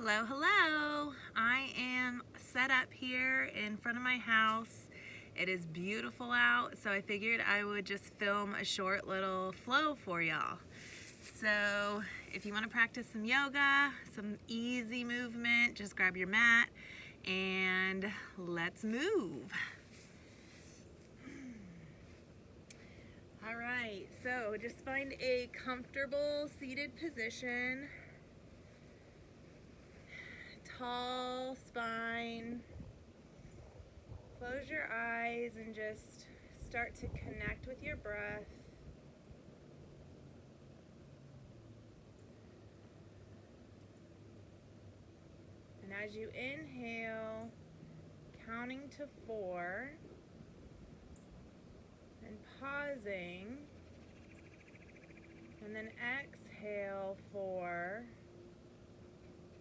Hello, hello. I am set up here in front of my house. It is beautiful out, so I figured I would just film a short little flow for y'all. So if you want to practice some yoga, some easy movement, just grab your mat and let's move. All right, so just find a comfortable seated position. Tall spine. Close your eyes and just start to connect with your breath. And as you inhale, counting to 4 and pausing, and then exhale 4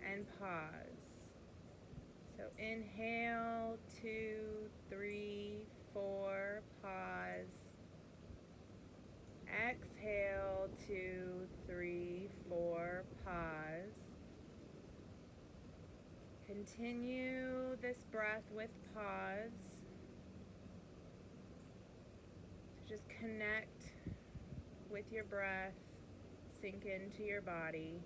and pause. So inhale, 2, 3, 4, pause. Exhale, 2, 3, 4, pause. Continue this breath with pause. Just connect with your breath, sink into your body.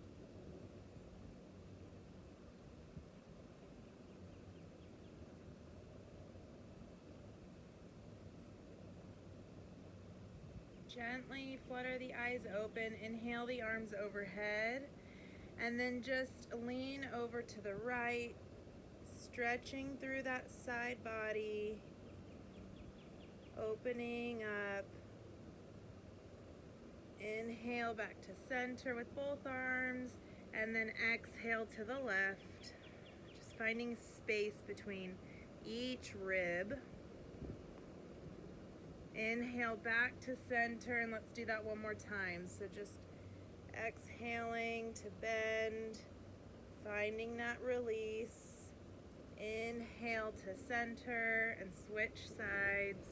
Gently flutter the eyes open, inhale the arms overhead, and then just lean over to the right, stretching through that side body, opening up. Inhale back to center with both arms, and then exhale to the left, just finding space between each rib. Inhale back to center, and let's do that one more time. So just exhaling to bend, finding that release. Inhale to center and switch sides.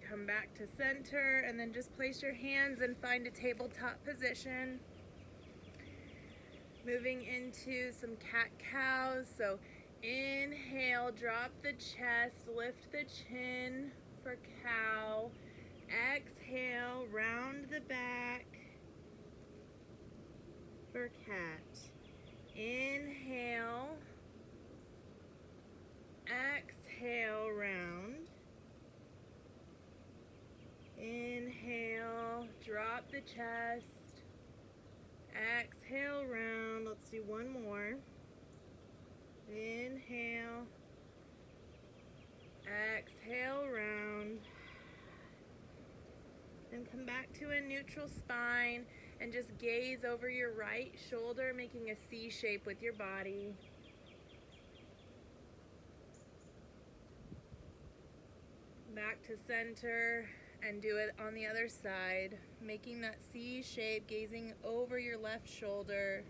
Come back to center, and then just place your hands and find a tabletop position. Moving into some cat-cows. So inhale, drop the chest, lift the chin for cow. Exhale, round the back for cat. Inhale, exhale, round. Inhale, drop the chest. Exhale, round. Let's do one more. Inhale, exhale, round. And come back to a neutral spine and just gaze over your right shoulder, making a C shape with your body. Back to center and do it on the other side, making that C shape, gazing over your left shoulder.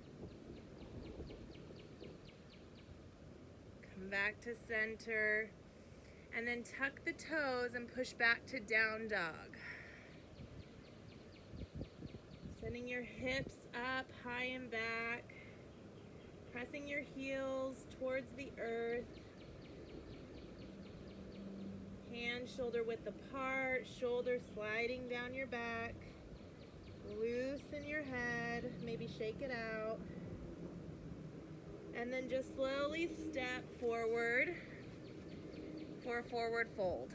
Come back to center, and then tuck the toes and push back to down dog. Sending your hips up, high and back, pressing your heels towards the earth. Hands shoulder width apart, shoulders sliding down your back. Loosen your head, maybe shake it out. And then just slowly step forward for a forward fold.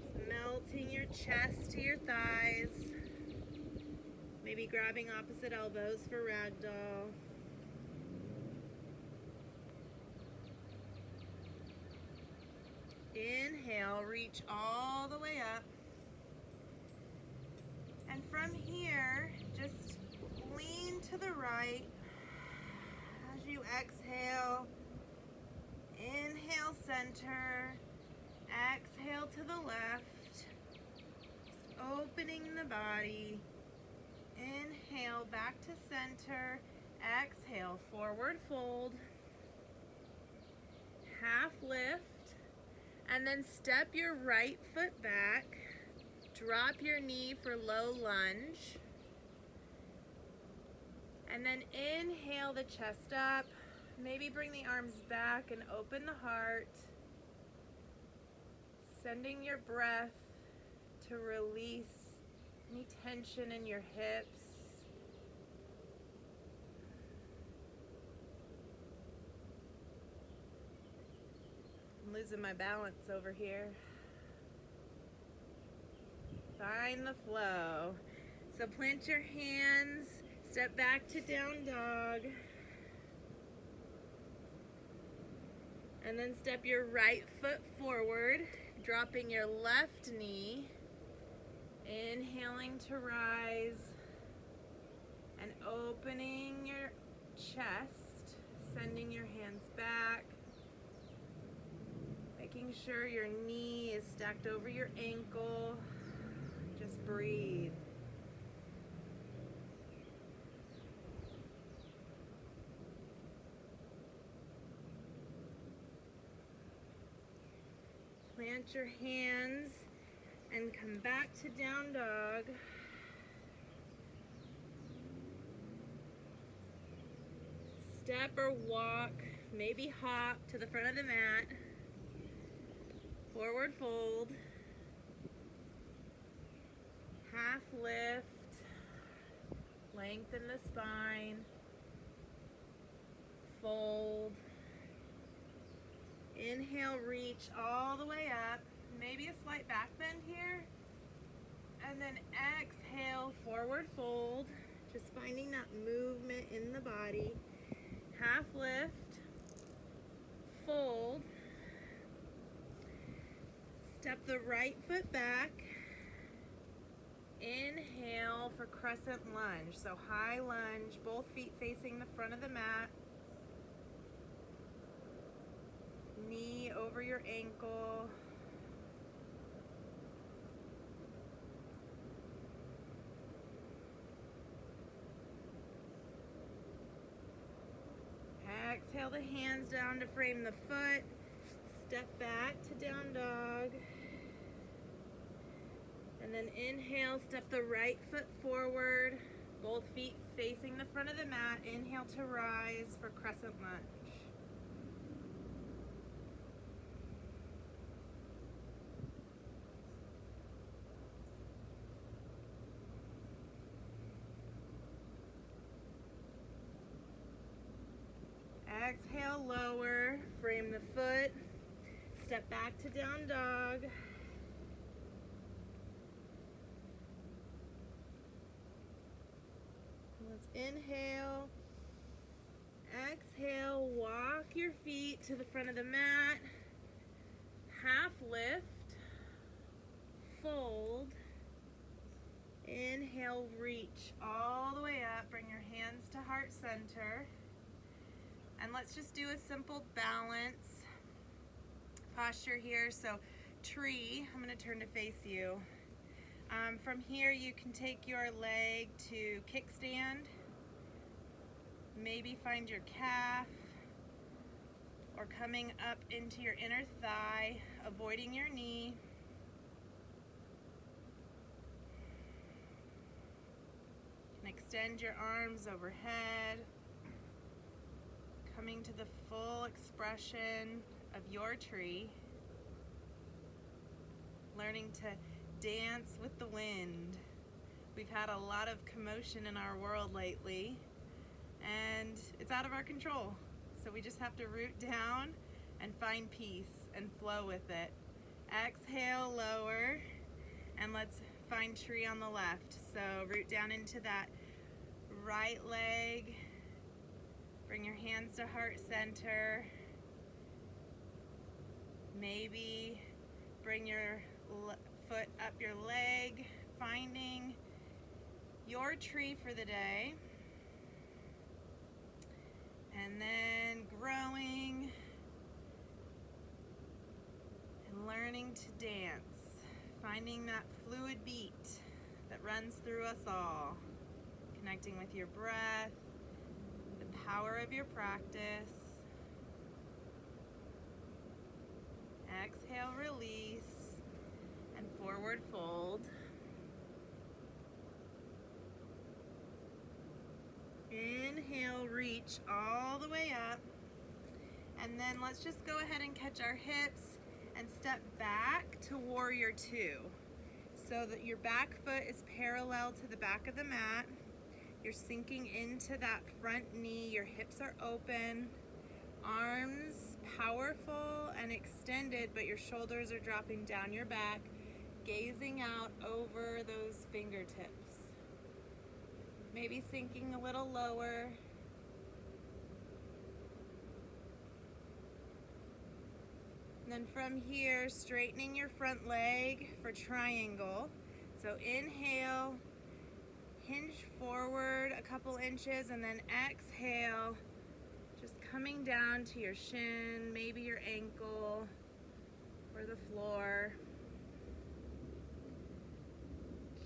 Just melting your chest to your thighs. Maybe grabbing opposite elbows for ragdoll. Inhale, reach all the way up. And from here, just lean to the right as you exhale. Inhale, center. Exhale to the left. Just opening the body. Inhale, back to center. Exhale, forward fold. Half lift. And then step your right foot back. Drop your knee for low lunge. And then inhale the chest up. Maybe bring the arms back and open the heart. Sending your breath to release any tension in your hips. I'm losing my balance over here. Find the flow. So plant your hands, step back to down dog. And then step your right foot forward, dropping your left knee. Inhaling to rise and opening your chest, sending your hands back. Making sure your knee is stacked over your ankle. Just breathe. Plant your hands and come back to down dog. Step or walk, maybe hop to the front of the mat. Forward fold. Half lift. Lengthen the spine. Fold. Inhale, reach all the way up. Maybe a slight back bend here. And then exhale, forward fold. Just finding that movement in the body. Half lift. Fold. Step the right foot back. Inhale for crescent lunge. So high lunge, both feet facing the front of the mat. Knee over your ankle. Exhale the hands down to frame the foot. Step back to down dog. And then inhale, step the right foot forward. Both feet facing the front of the mat. Inhale to rise for crescent lunge. Exhale, lower, frame the foot, step back to down dog. Let's inhale, exhale, walk your feet to the front of the mat, half lift, fold, inhale, reach all the way up, bring your hands to heart center. And let's just do a simple balance posture here. So tree, I'm going to turn to face you. From here you can take your leg to kickstand. Maybe find your calf or coming up into your inner thigh, avoiding your knee. You can extend your arms overhead. Coming to the full expression of your tree, learning to dance with the wind. We've had a lot of commotion in our world lately, and it's out of our control. So we just have to root down and find peace and flow with it. Exhale, lower, and let's find tree on the left. So root down into that right leg. Bring your hands to heart center. Maybe bring your foot up your leg, finding your tree for the day. And then growing and learning to dance. Finding that fluid beat that runs through us all. Connecting with your breath. Power of your practice. Exhale, release, and forward fold. inhale, reach all the way up. And then let's just go ahead and catch our hips and step back to warrior two. So that your back foot is parallel to the back of the mat. You're sinking into that front knee, your hips are open, arms powerful and extended, but your shoulders are dropping down your back, gazing out over those fingertips. Maybe sinking a little lower. And then from here, straightening your front leg for triangle. So inhale, hinge forward a couple inches, and then exhale, just coming down to your shin, maybe your ankle or the floor.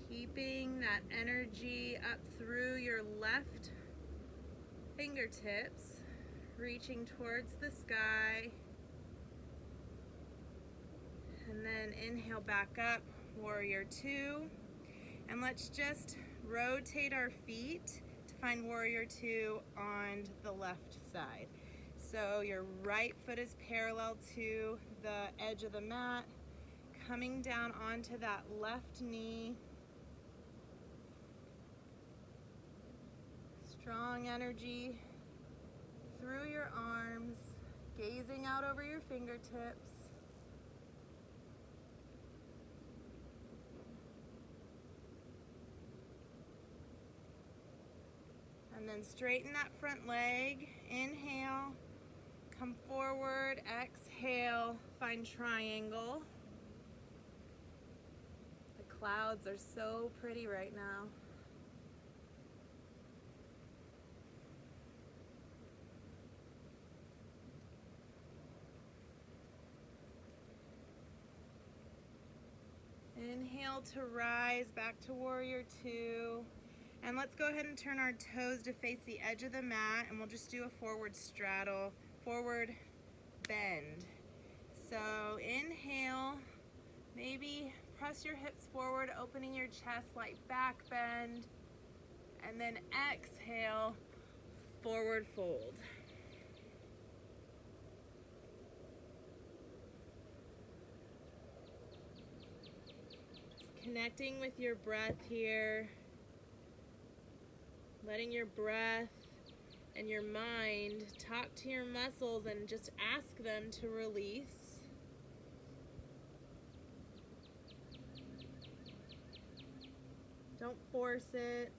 Keeping that energy up through your left fingertips, reaching towards the sky. And then inhale back up, warrior two. And let's just rotate our feet to find warrior two on the left side. So your right foot is parallel to the edge of the mat, coming down onto that left knee. Strong energy through your arms, gazing out over your fingertips. And then straighten that front leg. Inhale, come forward, exhale, find triangle. The clouds are so pretty right now. Inhale to rise back to warrior two. And let's go ahead and turn our toes to face the edge of the mat, and we'll just do a forward straddle, forward bend. So inhale, maybe press your hips forward, opening your chest, like back bend, and then exhale, forward fold. Just connecting with your breath here. Letting your breath and your mind talk to your muscles and just ask them to release. Don't force it.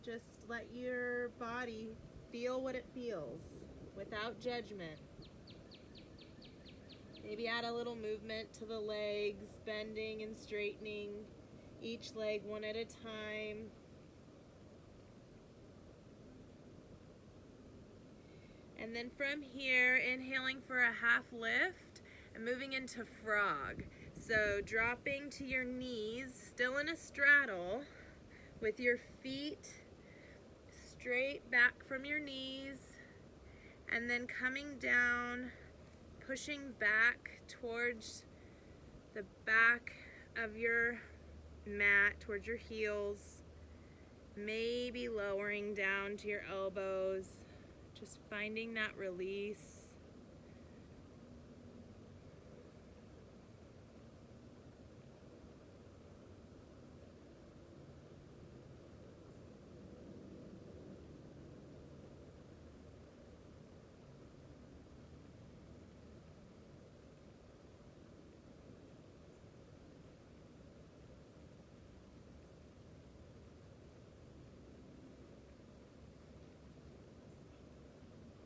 Just let your body feel what it feels without judgment. Maybe add a little movement to the legs, bending and straightening each leg one at a time. And then from here, inhaling for a half lift and moving into frog. So dropping to your knees, still in a straddle, with your feet straight back from your knees, and then coming down, pushing back towards the back of your mat, towards your heels, maybe lowering down to your elbows. Just finding that release.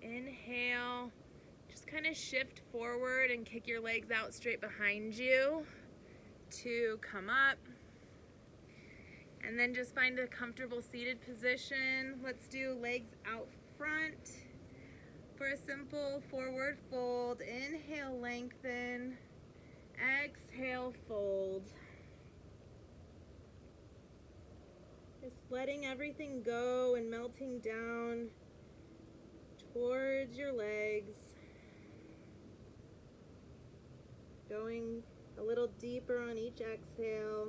Inhale, just kind of shift forward and kick your legs out straight behind you to come up. And then just find a comfortable seated position. Let's do legs out front for a simple forward fold. Inhale, lengthen. Exhale, fold. Just letting everything go and melting down towards your legs. Going a little deeper on each exhale.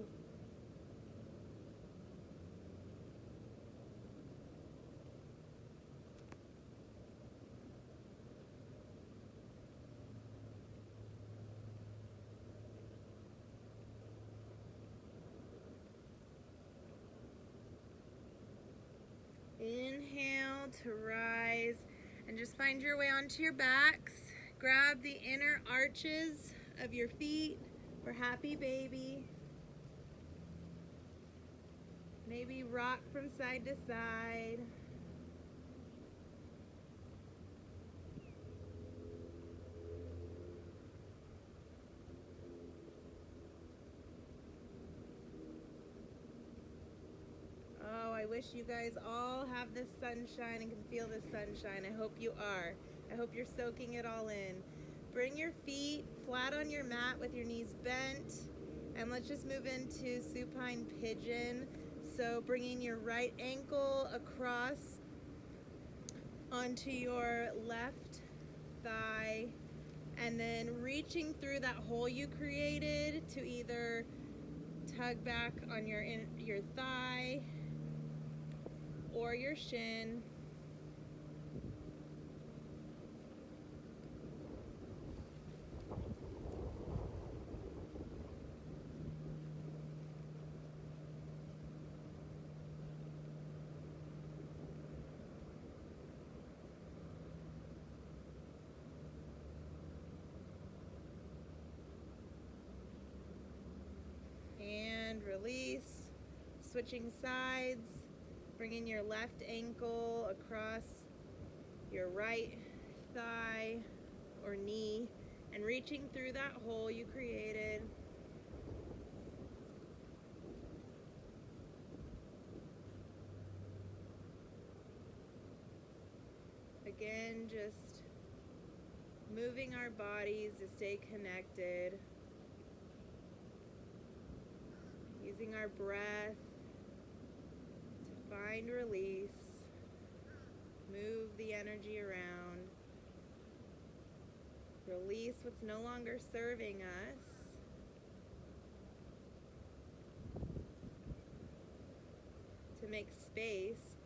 to rise and just find your way onto your backs. Grab the inner arches of your feet for happy baby. Maybe rock from side to side. Oh, I wish you guys all have this sunshine and can feel this sunshine. I hope you are. I hope you're soaking it all in. Bring your feet flat on your mat with your knees bent. And let's just move into supine pigeon. So bringing your right ankle across onto your left thigh. And then reaching through that hole you created to either tug back on your thigh or your shin. And release. Switching sides. Bringing your left ankle across your right thigh or knee and reaching through that hole you created. Again, just moving our bodies to stay connected. Using our breath to find release. Move the energy around. Release what's no longer serving us. To make space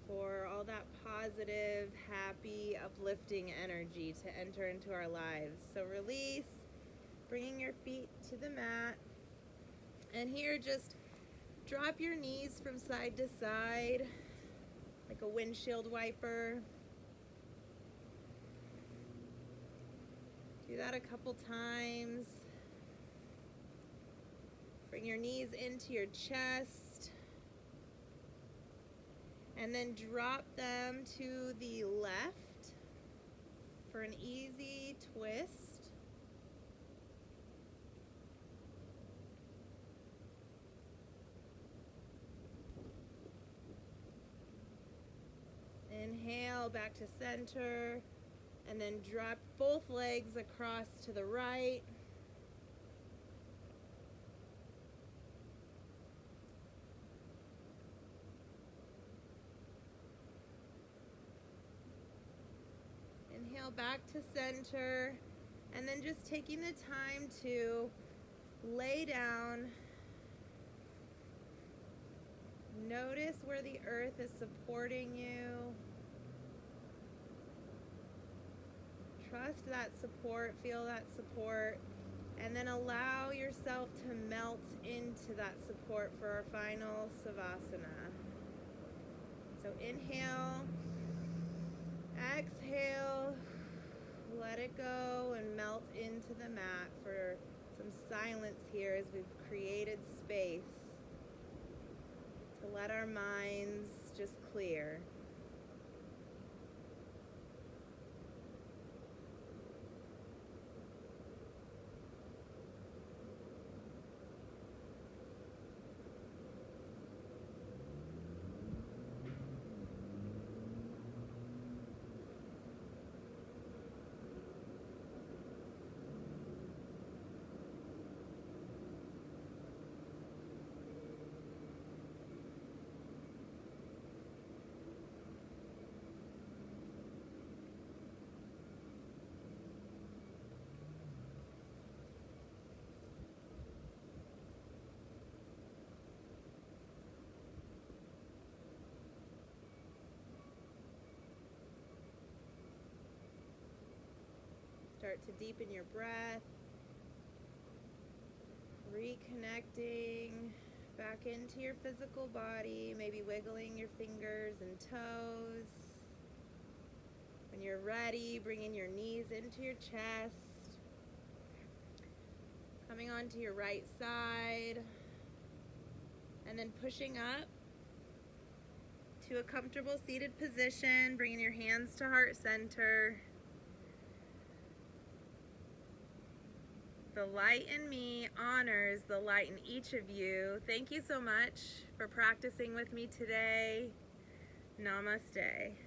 for all that positive, happy, uplifting energy to enter into our lives. So release, bringing your feet to the mat. And here, just drop your knees from side to side, like a windshield wiper. Do that a couple times. Bring your knees into your chest. And then drop them to the left for an easy twist. Inhale back to center, and then drop both legs across to the right. Inhale back to center, and then just taking the time to lay down. Notice where the earth is supporting you. Trust that support, feel that support, and then allow yourself to melt into that support for our final Savasana. So inhale, exhale, let it go and melt into the mat for some silence here as we've created space to let our minds just clear. Start to deepen your breath, reconnecting back into your physical body, maybe wiggling your fingers and toes. When you're ready, bringing your knees into your chest, coming onto your right side, and then pushing up to a comfortable seated position, bringing your hands to heart center. The light in me honors the light in each of you. Thank you so much for practicing with me today. Namaste.